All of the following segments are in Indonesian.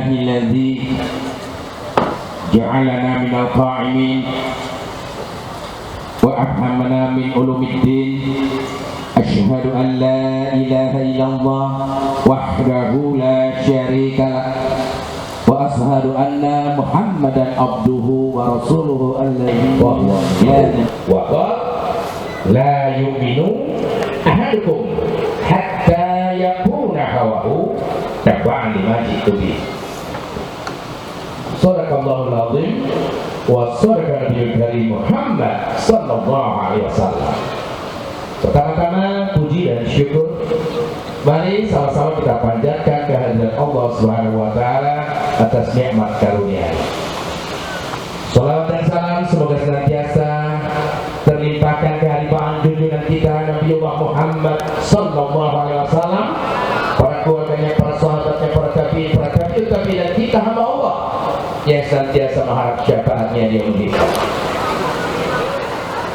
الذي جعلنا من القائمين وأفهمنا من علوم الدين. أشهد أن لا إله إلا الله وحده لا شريك له وأشهد أن محمدا عبده ورسوله الذي وقال لا يؤمن أحدكم حتى يكون هواه تبعا لما جئت به. Sadaqallahul azim wa sadaqa nabiyul karim Muhammad sallallahu alaihi wasallam. Pertama-tama puji dan syukur mari sama-sama kita panjatkan kehadirat Allah Subhanahu wa taala atas nikmat karunia. Salawat dan salam semoga senantiasa terlimpahkan kehadiran junjungan kita Nabiullah Muhammad sallallahu alaihi wasallam, para keluarganya, para sahabatnya, para tabi'in dan kita hamba Allah yang senantiasa mengharap syafaatnya di yaumul hisab.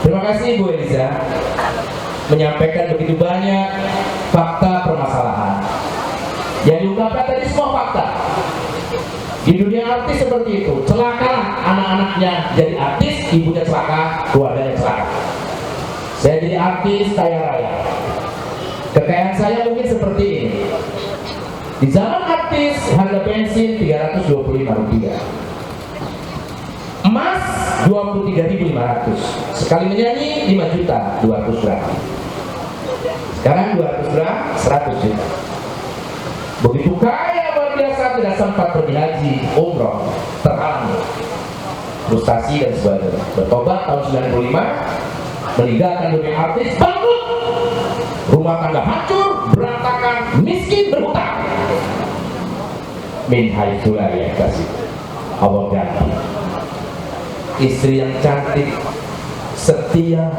Terima kasih Bu Eliza menyampaikan begitu banyak fakta permasalahan. Yang diungkapkan tadi semua fakta. Di dunia artis seperti itu, celakalah anak-anaknya jadi artis, ibunya celaka, keluarganya celaka. Saya jadi artis kaya raya, kekayaan saya mungkin seperti ini. Di zaman artis harga bensin Rp325, emas 23.500, sekali menyanyi 5 juta 200 gram. Sekarang 200 gram 100 juta. Begitu kaya luar biasa, tidak sempat pergi haji, umroh, terhalang, frustasi dan sebagainya. Bertobat tahun 95, meninggalkan dunia artis, bangkrut, rumah tangga hancur, berantakan, miskin, berhutang. Min haitsu la yahtasib, Allah ganti istri yang cantik, setia,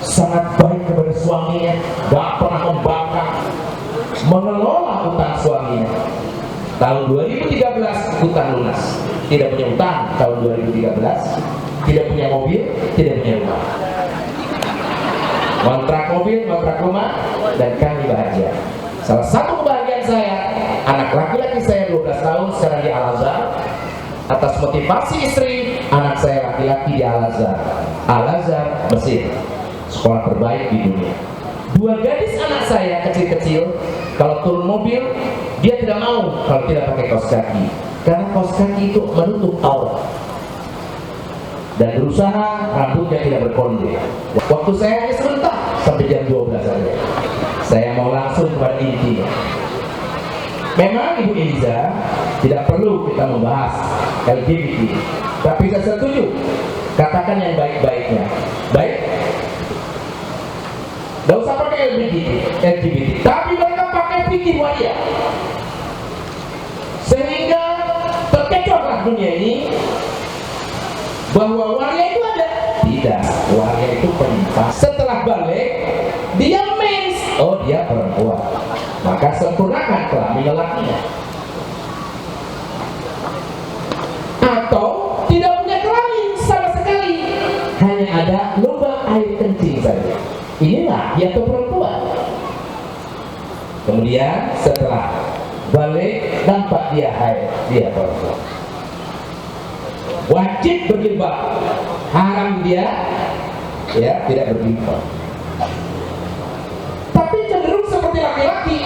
sangat baik kepada suaminya, gak pernah membangkang, mengelola utang suaminya. Tahun 2013 utang lunas, tidak punya utang. Tahun 2013 tidak punya mobil, tidak punya rumah, kontrak mobil, kontrak rumah, dan kami bahagia. Salah satu kebahagiaan saya, anak laki-laki saya 12 tahun sekarang di Al-Azhar. Atas motivasi istri, anak saya laki-laki di Al-Azhar, Al-Azhar Mesir, sekolah terbaik di dunia. 2 gadis anak saya kecil-kecil, kalau turun mobil dia tidak mau kalau tidak pakai kaos kaki, karena kaos kaki itu menutup aurat, dan berusaha rambutnya tidak berkonde. Waktu saya hanya sebentar, sampai jam 12 saja. Saya mau langsung kepada intinya. Memang Ibu Eliza tidak perlu kita membahas LGBT, tapi saya setuju, katakan yang baik-baiknya. Baik, tidak usah pakai LGBT, tapi mereka pakai fikih waria, sehingga terkecohlah dunia ini bahwa waria itu ada. Tidak, waria itu penyimpan. Setelah balik, dia mens, oh dia perempuan, maka sempurnakan kelamin lelakinya. Atau tidak punya kelamin sama sekali, hanya ada lubang air kencing saja. Inilah dia tuh perempuan. Kemudian setelah balik nampak dia haid, dia perempuan. Wajib berjilbab, haram dia ya tidak berjilbab. Tapi cenderung seperti laki-laki,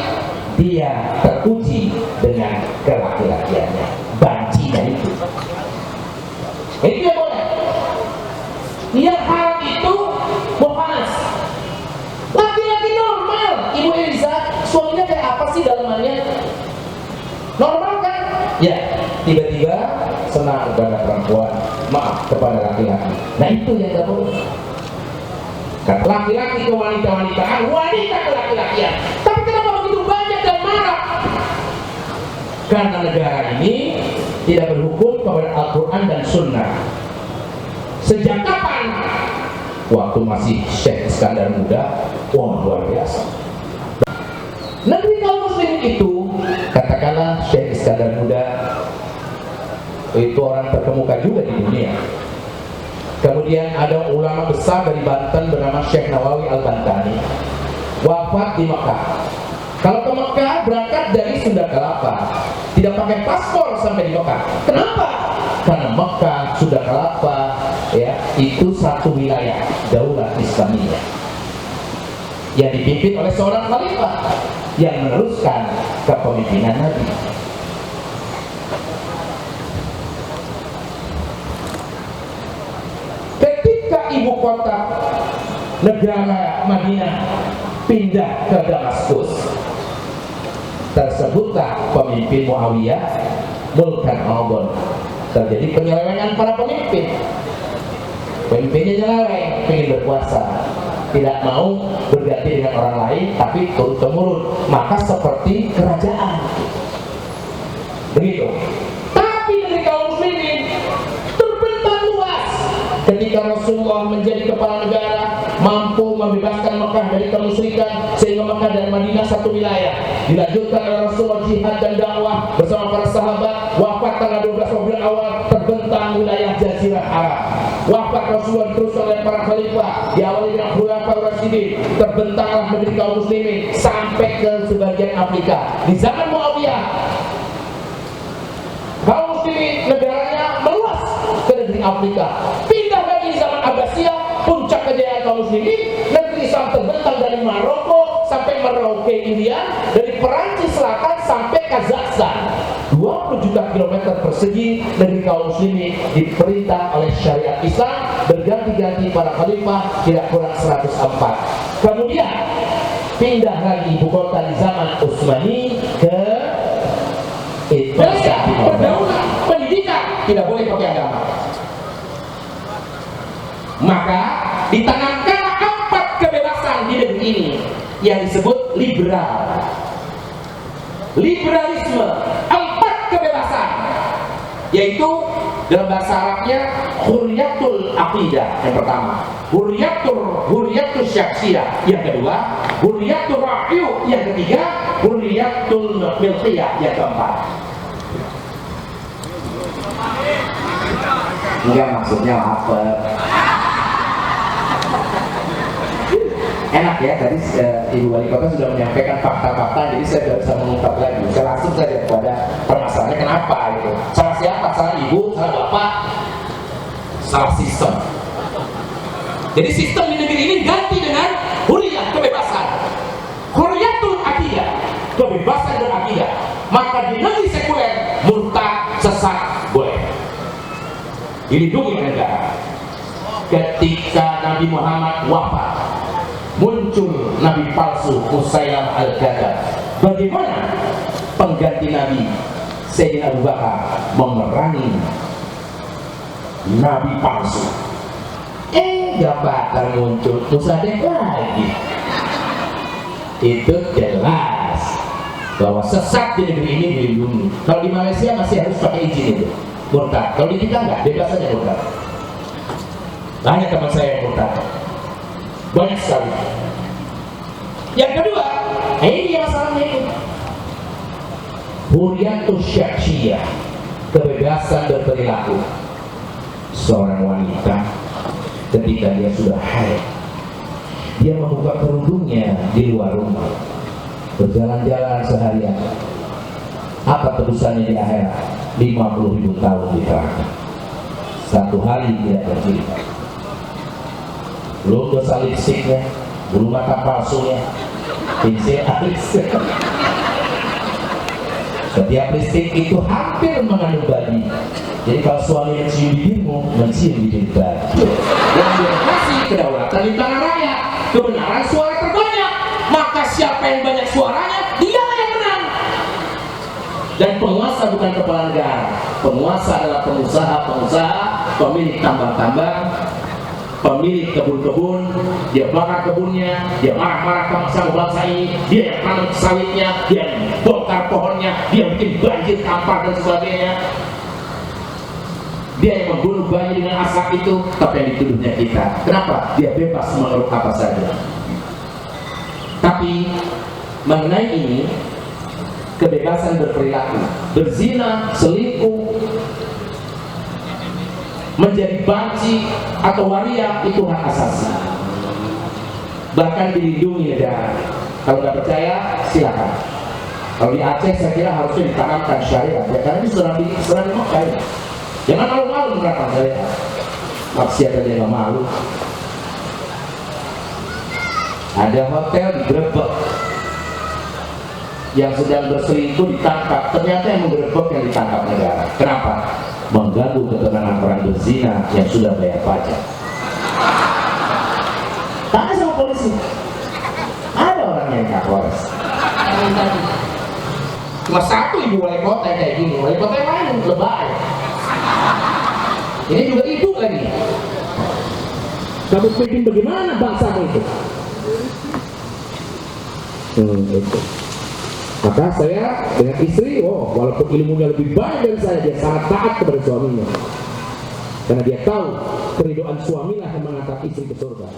dia teruji dengan kelaki-lakiannya, bancinya itu. Itu yang boleh. Yang haram itu muhanas. Laki-laki normal, Ibu Eliza, suaminya kayak apa sih dalamannya? Normal kan? Ya, tiba-tiba senang kepada perempuan, maaf kepada laki-laki. Nah itu yang gak boleh. Kata laki-laki ke wanita-wanitaan, wanita ke laki-lakian. Tapi kenapa begitu banyak dan marah? Karena negara ini tidak berhukum kepada Al-Quran dan Sunnah. Sejak kapan? Waktu masih Syekh Iskandar Muda, wah luar biasa. Negeri kaum muslim itu, katakanlah Syekh Iskandar Muda itu orang terkemuka juga di dunia. Kemudian ada ulama besar dari Banten bernama Syekh Nawawi Al-Bantani, wafat di Mekah. Kalau ke Mekah berangkat dari Sunda Kelapa, tidak pakai paspor sampai di Mekah. Kenapa? Karena Mekah, Sunda Kelapa, ya, itu satu wilayah daulah Islamiyah yang dipimpin oleh seorang khalifah yang meneruskan kepemimpinan Nabi. Ketika ibu kota negara Madinah pindah ke Damaskus, tersebutlah pemimpin Muawiyah Mulkan Albon. Terjadi penyelewengan para pemimpin. Pemimpinnya nyeleweng, ingin berkuasa, tidak mau berganti dengan orang lain, tapi turun-temurun, maka seperti kerajaan. Begitu. Tapi dari kaum muslimin terbentang luas. Ketika Rasulullah menjadi kepala negara, mampu membebaskan Mekah dari kemusyrikan, sehingga Mekah dan Madinah satu wilayah. Dilanjutkan oleh Rasulullah jihad dan dakwah bersama para sahabat. Wafat tanggal 12 Rabiul Awal, terbentang wilayah Jazirah Arab. Wafat Rasulullah terus oleh para khalifah, diawali dengan Khulafaur Rasyidin, terbentanglah negeri kaum muslimin sampai ke sebagian Afrika. Di zaman Muawiyah, kaum muslimin negaranya meluas ke negeri Afrika. Pindah lagi di zaman Abbasiyah, puncak kejayaan kaum muslimin, negeri Islam terbentang dari Maroko sampai Merauke India, dari Perancis Selatan sampai Kazakhstan. 20 juta kilometer persegi negeri kaum muslimin diperintah oleh syariat Islam, berganti-ganti para khalifah, tidak kurang 104. Kemudian pindah lagi ibu kota di zaman Utsmani ke Indonesia. Pergaulan, pendidikan tidak boleh pakai agama. Maka ditanamkan 4 kebebasan di negeri ini yang disebut liberal. Liberalisme, 4 kebebasan, yaitu dalam bahasa Arabnya hurriyatul aqidah yang pertama, hurriyatul syakhsiyah yang kedua, hurriyatul ra'yu yang ketiga, hurriyatul milkiyah yang keempat. Enggak, maksudnya apa? Enak ya, tadi Ibu Wali Kota sudah menyampaikan fakta-fakta, jadi saya tidak bisa mengungkap lagi. Saya langsung saja kepada permasalahannya, kenapa gitu. Salah siapa? Salah ibu, salah bapak, salah sistem. Jadi sistem di negeri ini ganti dengan hurriyah, kebebasan. Hurriyatul aqidah, kebebasan berakidah. Maka di negeri sekuler, murtad, sesat, boleh. Dilindungi oleh negara. Ketika Nabi Muhammad wafat, muncul nabi palsu Musailamah al-Kadzdzab. Bagaimana pengganti Nabi Sayyidina Abu Bakar memerangi nabi palsu? Gak bakal muncul Musaddiq lagi. Itu jelas bahwa sesat di negeri ini dilindungi. Kalau di Malaysia masih harus pakai izin itu, murtad. Kalau di kita enggak, bebas saja murtad. Banyak teman saya yang murtad, banyak sekali. Yang kedua, ini masalahnya ini, hurriyatus syakhsiyah, kebebasan berperilaku. Seorang wanita ketika dia sudah haid, dia membuka kerudungnya di luar rumah, berjalan-jalan seharian. Apa tebusannya di akhirat? 50.000 tahun di neraka. Satu hari tidak bercerita. Belum dosa lipstiknya, belum mata palsunya, pensil alis. Setiap lipstik itu hampir mengandung babi. Jadi kalau suami mencium bibirmu, mencium bibir babi. Yang dia kasih kedaulatan di tangan rakyat, kebenaran suara terbanyak. Maka siapa yang banyak suaranya, dialah yang menang. Dan penguasa bukan kepala negara. Penguasa adalah pengusaha-pengusaha, pemilik tambang-tambang, pemilik kebun-kebun. Dia bakar kebunnya, dia marah-marah sama bangsa ini, dia yang tanam sawitnya, dia yang bongkar pohonnya, dia bikin banjir kampar dan sebagainya. Dia yang membunuh bayi dengan asap itu, tapi yang dituduhnya kita. Kenapa? Dia bebas menurut apa saja. Tapi mengenai ini, kebebasan berperilaku, berzina, selingkuh, menjadi banci atau waria, itu hak asasi. Bahkan dilindungi negara. Kalau nggak percaya, silakan. Kalau di Aceh saya kira harusnya ditanamkan syariat, ya karena ini serang di Mekah ya. Jangan malu-malu menerapkan syariat. Maksiat aja nggak malu. Ada hotel digerebek, yang sedang berselingkuh ditangkap. Ternyata yang menggerebek yang ditangkap negara. Kenapa? Mengganggu ketenangan orang berzina yang sudah bayar pajak. Tanya sama polisi. Ada orangnya yang nggak waras. Cuma satu ibu wali kota kayak gini, wali kota yang lain lebay. Ini juga ibu lagi. Kamu pikir bagaimana bangsamu itu? Itu. Maka saya dengan istri, walaupun ilmunya lebih baik dari saya, dia sangat taat kepada suaminya. Karena dia tahu keridhaan suamilah yang mengantar istri ke surga.